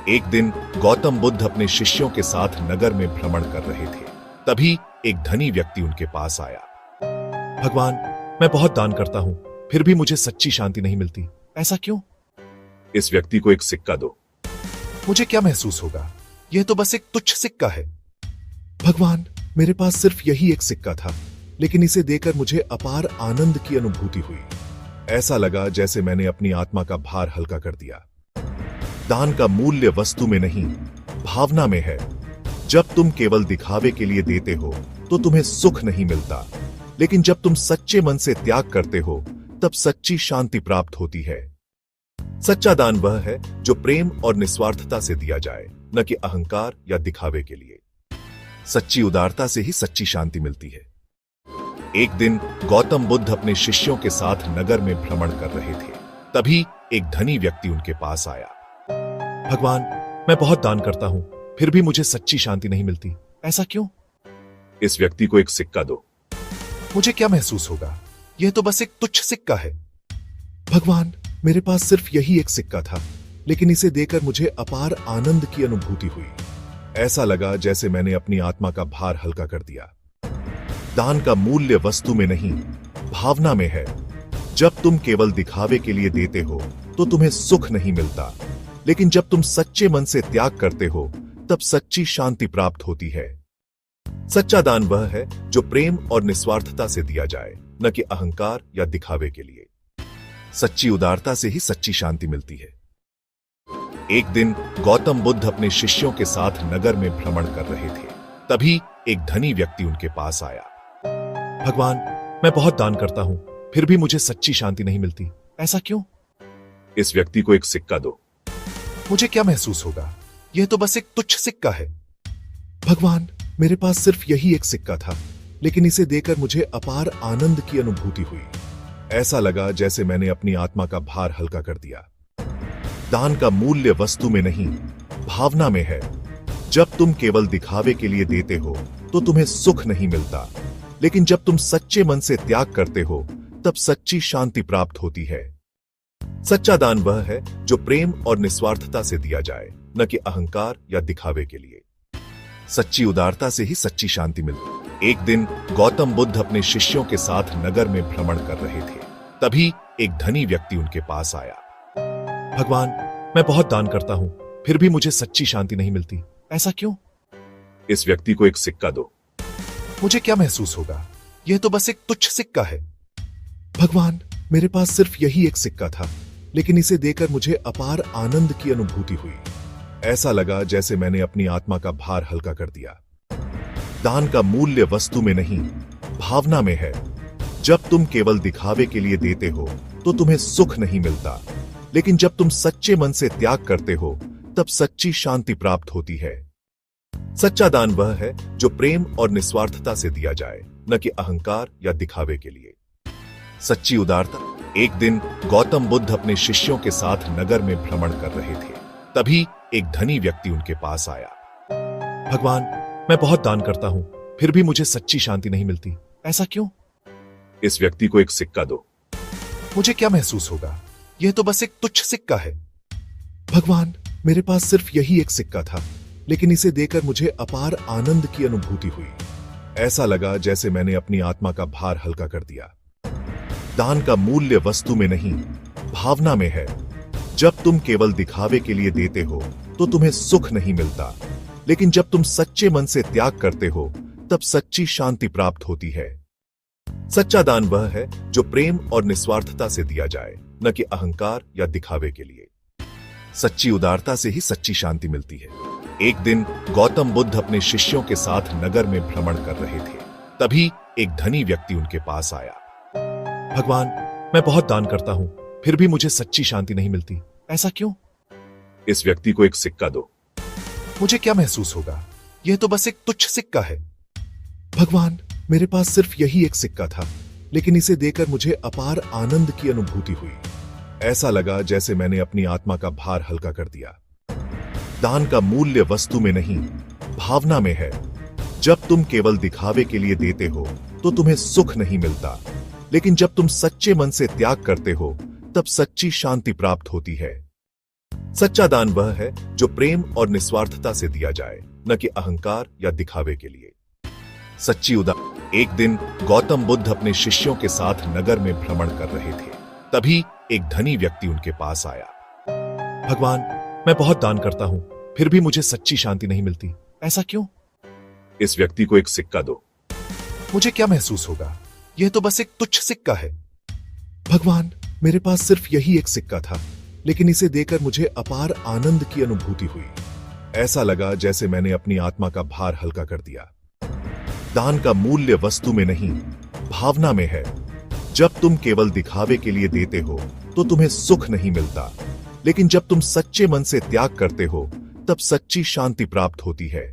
एक दिन गौतम बुद्ध अपने शिष्यों के साथ नगर में भ्रमण कर रहे थे। तभी एक धनी व्यक्ति उनके पास आया। भगवान, मैं बहुत दान करता हूं, फिर भी मुझे सच्ची शांति नहीं मिलती। ऐसा क्यों? इस व्यक्ति को एक सिक्का दो। मुझे क्या महसूस होगा? यह तो बस एक तुच्छ सिक्का है। भगवान, मेरे पास सिर्फ यही एक सिक्का था, लेकिन इसे देकर मुझे अपार आनंद की अनुभूति हुई। ऐसा लगा जैसे मैंने अपनी आत्मा का भार हल्का कर दिया। दान का मूल्य वस्तु में नहीं, भावना में है। जब तुम केवल दिखावे के लिए देते हो तो तुम्हें सुख नहीं मिलता, लेकिन जब तुम सच्चे मन से त्याग करते हो तब सच्ची शांति प्राप्त होती है। सच्चा दान वह है जो प्रेम और निस्वार्थता से दिया जाए, न कि अहंकार या दिखावे के लिए। सच्ची उदारता से ही सच्ची शांति मिलती है। एक दिन गौतम बुद्ध अपने शिष्यों के साथ नगर में भ्रमण कर रहे थे। तभी एक धनी व्यक्ति उनके पास आया। भगवान, मैं बहुत दान करता हूं, फिर भी मुझे सच्ची शांति नहीं मिलती। ऐसा क्यों? इस व्यक्ति को एक सिक्का दो। मुझे क्या महसूस होगा? यह तो बस एक तुच्छ सिक्का है। भगवान, मेरे पास सिर्फ यही एक सिक्का था, लेकिन इसे देकर मुझे अपार आनंद की अनुभूति हुई। ऐसा लगा जैसे मैंने अपनी आत्मा का भार हल्का कर दिया। दान का मूल्य वस्तु में नहीं, भावना में है। जब तुम केवल दिखावे के लिए देते हो तो तुम्हें सुख नहीं मिलता, लेकिन जब तुम सच्चे मन से त्याग करते हो तब सच्ची शांति प्राप्त होती है। सच्चा दान वह है जो प्रेम और निस्वार्थता से दिया जाए, न कि अहंकार या दिखावे के लिए। सच्ची उदारता से ही सच्ची शांति मिलती है। एक दिन गौतम बुद्ध अपने शिष्यों के साथ नगर में भ्रमण कर रहे थे। तभी एक धनी व्यक्ति उनके पास आया। भगवान, मैं बहुत दान करता हूं, फिर भी मुझे सच्ची शांति नहीं मिलती। ऐसा क्यों? इस व्यक्ति को एक सिक्का दो। मुझे क्या महसूस होगा? यह तो बस एक तुच्छ सिक्का है। भगवान, मेरे पास सिर्फ यही एक सिक्का था, लेकिन इसे देकर मुझे अपार आनंद की अनुभूति हुई। ऐसा लगा जैसे मैंने अपनी आत्मा का भार हल्का कर दिया। दान का मूल्य वस्तु में नहीं, भावना में है। जब तुम केवल दिखावे के लिए देते हो तो तुम्हें सुख नहीं मिलता, लेकिन जब तुम सच्चे मन से त्याग करते हो तब सच्ची शांति प्राप्त होती है। सच्चा दान वह है जो प्रेम और निस्वार्थता से दिया जाए, न कि अहंकार या दिखावे के लिए। सच्ची उदारता से ही सच्ची शांति मिलती है। एक दिन गौतम बुद्ध अपने शिष्यों के साथ नगर में भ्रमण कर रहे थे। तभी एक धनी व्यक्ति उनके पास आया। भगवान, मैं बहुत दान करता हूं, फिर भी मुझे सच्ची शांति नहीं मिलती। ऐसा क्यों? इस व्यक्ति को एक सिक्का दो। मुझे क्या महसूस होगा? यह तो बस एक तुच्छ सिक्का है। भगवान, मेरे पास सिर्फ यही एक सिक्का था, लेकिन इसे देकर मुझे अपार आनंद की अनुभूति हुई। ऐसा लगा जैसे मैंने अपनी आत्मा का भार हल्का कर दिया। दान का मूल्य वस्तु में नहीं, भावना में है। जब तुम केवल दिखावे के लिए देते हो तो तुम्हें सुख नहीं मिलता, लेकिन जब तुम सच्चे मन से त्याग करते हो तब सच्ची शांति प्राप्त होती है। सच्चा दान वह है जो प्रेम और निस्वार्थता से दिया जाए, न कि अहंकार या दिखावे के लिए। सच्ची उदारता। एक दिन गौतम बुद्ध अपने शिष्यों के साथ नगर में भ्रमण कर रहे थे। तभी एक धनी व्यक्ति उनके पास आया। भगवान, मैं बहुत दान करता हूं, फिर भी मुझे सच्ची शांति नहीं मिलती। ऐसा क्यों? इस व्यक्ति को एक सिक्का दो। मुझे क्या महसूस होगा? यह तो बस एक तुच्छ सिक्का है। भगवान, मेरे पास सिर्फ यही एक सिक्का था, लेकिन इसे देकर मुझे अपार आनंद की अनुभूति हुई। ऐसा लगा जैसे मैंने अपनी आत्मा का भार हल्का कर दिया। दान का मूल्य वस्तु में नहीं, भावना में है। जब तुम केवल दिखावे के लिए देते हो तो तुम्हें सुख नहीं मिलता, लेकिन जब तुम सच्चे मन से त्याग करते हो तब सच्ची शांति प्राप्त होती है। सच्चा दान वह है जो प्रेम और निस्वार्थता से दिया जाए, न कि अहंकार या दिखावे के लिए। सच्ची उदारता से ही सच्ची शांति मिलती है। एक दिन गौतम बुद्ध अपने शिष्यों के साथ नगर में भ्रमण कर रहे थे। तभी एक धनी व्यक्ति उनके पास आया। भगवान, मैं बहुत दान करता हूं, फिर भी मुझे सच्ची शांति नहीं मिलती। ऐसा क्यों? इस व्यक्ति को एक सिक्का दो। मुझे क्या महसूस होगा? यह तो बस एक तुच्छ सिक्का है। भगवान, मेरे पास सिर्फ यही एक सिक्का था, लेकिन इसे देकर मुझे अपार आनंद की अनुभूति हुई। ऐसा लगा जैसे मैंने अपनी आत्मा का भार हल्का कर दिया। दान का मूल्य वस्तु में नहीं, भावना में है। जब तुम केवल दिखावे के लिए देते हो तो तुम्हें सुख नहीं मिलता, लेकिन जब तुम सच्चे मन से त्याग करते हो तब सच्ची शांति प्राप्त होती है। सच्चा दान वह है जो प्रेम और निस्वार्थता से दिया जाए, न कि अहंकार या दिखावे के लिए। सच्ची उदार। एक दिन गौतम बुद्ध अपने शिष्यों के साथ नगर में भ्रमण कर रहे थे। तभी एक धनी व्यक्ति उनके पास आया। भगवान, मैं बहुत दान करता हूं, फिर भी मुझे सच्ची शांति नहीं मिलती। ऐसा क्यों? इस व्यक्ति को एक सिक्का दो। मुझे क्या महसूस होगा? यह तो बस एक तुच्छ सिक्का है। भगवान, मेरे पास सिर्फ यही एक सिक्का था, लेकिन इसे देकर मुझे अपार आनंद की अनुभूति हुई। ऐसा लगा जैसे मैंने अपनी आत्मा का भार हल्का कर दिया। दान का मूल्य वस्तु में नहीं, भावना में है। जब तुम केवल दिखावे के लिए देते हो तो तुम्हें सुख नहीं मिलता, लेकिन जब तुम सच्चे मन से त्याग करते हो तब सच्ची शांति प्राप्त होती है।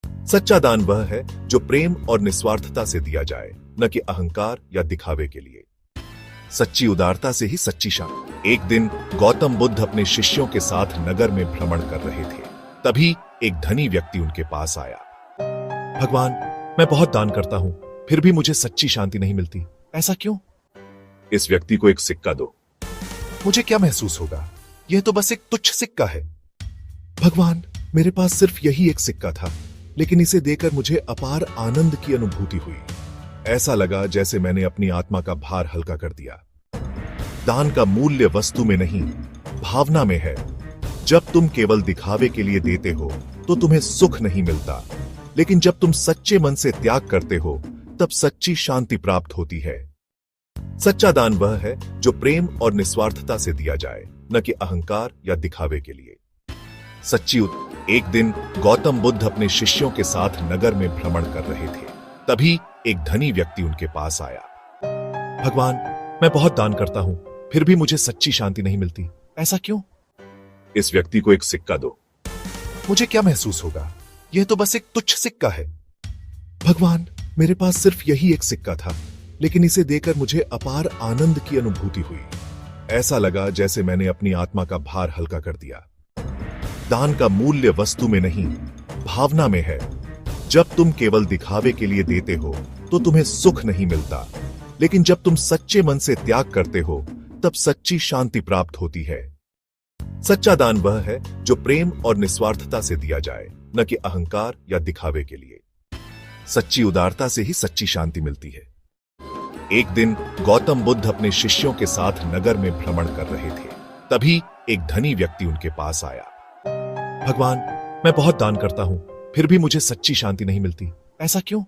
सच्चा दान वह है जो प्रेम और निस्वार्थता से दिया जाए, न कि अहंकार या दिखावे के लिए। सच्ची उदारता से ही सच्ची शांति। एक दिन गौतम बुद्ध अपने शिष्यों के साथ नगर में भ्रमण कर रहे थे। तभी एक धनी व्यक्ति उनके पास आया। भगवान, मैं बहुत दान करता हूं, फिर भी मुझे सच्ची शांति नहीं मिलती। ऐसा क्यों? इस व्यक्ति को एक सिक्का दो। मुझे क्या महसूस होगा? यह तो बस एक तुच्छ सिक्का है। भगवान, मेरे पास सिर्फ यही एक सिक्का था, लेकिन इसे देकर मुझे अपार आनंद की अनुभूति हुई। ऐसा लगा जैसे मैंने अपनी आत्मा का भार हल्का कर दिया। दान का मूल्य वस्तु में नहीं, भावना में है। जब तुम केवल दिखावे के लिए देते हो तो तुम्हें सुख नहीं मिलता, लेकिन जब तुम सच्चे मन से त्याग करते हो तब सच्ची शांति प्राप्त होती है। सच्चा दान वह है जो प्रेम और निस्वार्थता से दिया जाए, न कि अहंकार या दिखावे के लिए। एक दिन गौतम बुद्ध अपने शिष्यों के साथ नगर में भ्रमण कर रहे थे। तभी एक धनी व्यक्ति उनके पास आया। भगवान, मैं बहुत दान करता हूं, फिर भी मुझे सच्ची शांति नहीं मिलती। ऐसा क्यों? इस व्यक्ति को एक सिक्का दो। मुझे क्या महसूस होगा? यह तो बस एक तुच्छ सिक्का है। भगवान, मेरे पास सिर्फ यही एक सिक्का था, लेकिन इसे देकर मुझे अपार आनंद की अनुभूति हुई। ऐसा लगा जैसे मैंने अपनी आत्मा का भार हल्का कर दिया। दान का मूल्य वस्तु में नहीं, भावना में है। जब तुम केवल दिखावे के लिए देते हो तो तुम्हें सुख नहीं मिलता, लेकिन जब तुम सच्चे मन से त्याग करते हो तब सच्ची शांति प्राप्त होती है। सच्चा दान वह है जो प्रेम और निस्वार्थता से दिया जाए, न कि अहंकार या दिखावे के लिए। सच्ची उदारता से ही सच्ची शांति मिलती है। एक दिन गौतम बुद्ध अपने शिष्यों के साथ नगर में भ्रमण कर रहे थे। तभी एक धनी व्यक्ति उनके पास आया। भगवान, मैं बहुत दान करता हूं, फिर भी मुझे सच्ची शांति नहीं मिलती। ऐसा क्यों?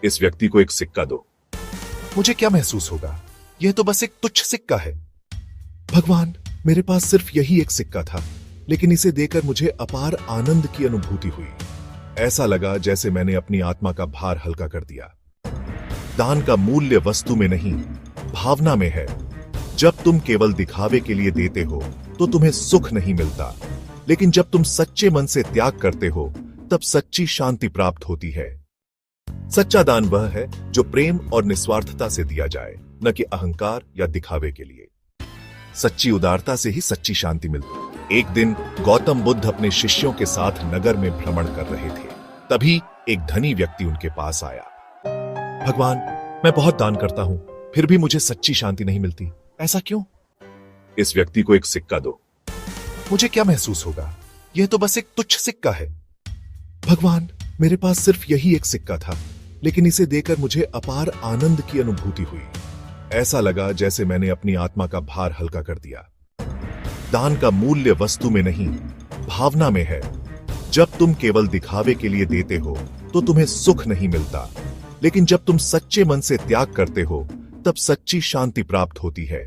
इस व्यक्ति को एक सिक्का दो। मुझे क्या महसूस होगा? यह तो बस एक तुच्छ सिक्का है। भगवान, मेरे पास सिर्फ यही एक सिक्का था, लेकिन इसे देकर मुझे अपार आनंद की अनुभूति हुई। ऐसा लगा जैसे मैंने अपनी आत्मा का भार हल्का कर दिया। दान का मूल्य वस्तु में नहीं, भावना में है। जब तुम केवल दिखावे के लिए देते हो तो तुम्हें सुख नहीं मिलता, लेकिन जब तुम सच्चे मन से त्याग करते हो तब सच्ची शांति प्राप्त होती है। सच्चा दान वह है जो प्रेम और निस्वार्थता से दिया जाए, न कि अहंकार या दिखावे के लिए। सच्ची उदारता से ही सच्ची शांति मिलती है। एक दिन गौतम बुद्ध अपने शिष्यों के साथ नगर में भ्रमण कर रहे थे। तभी एक धनी व्यक्ति उनके पास आया। भगवान, मैं बहुत दान करता हूं, फिर भी मुझे सच्ची शांति नहीं मिलती। ऐसा क्यों? इस व्यक्ति को एक सिक्का दो। मुझे क्या महसूस होगा? यह तो बस एक तुच्छ सिक्का है। भगवान, मेरे पास सिर्फ यही एक सिक्का था, लेकिन इसे देकर मुझे अपार आनंद की अनुभूति हुई। ऐसा लगा जैसे मैंने अपनी आत्मा का भार हल्का कर दिया। दान का मूल्य वस्तु में नहीं, भावना में है। जब तुम केवल दिखावे के लिए देते हो तो तुम्हें सुख नहीं मिलता, लेकिन जब तुम सच्चे मन से त्याग करते हो तब सच्ची शांति प्राप्त होती है।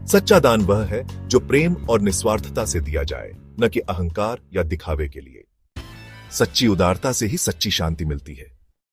सच्चा दान वह है जो प्रेम और निस्वार्थता से दिया जाए, न कि अहंकार या दिखावे के लिए। सच्ची उदारता से ही सच्ची शांति मिलती है।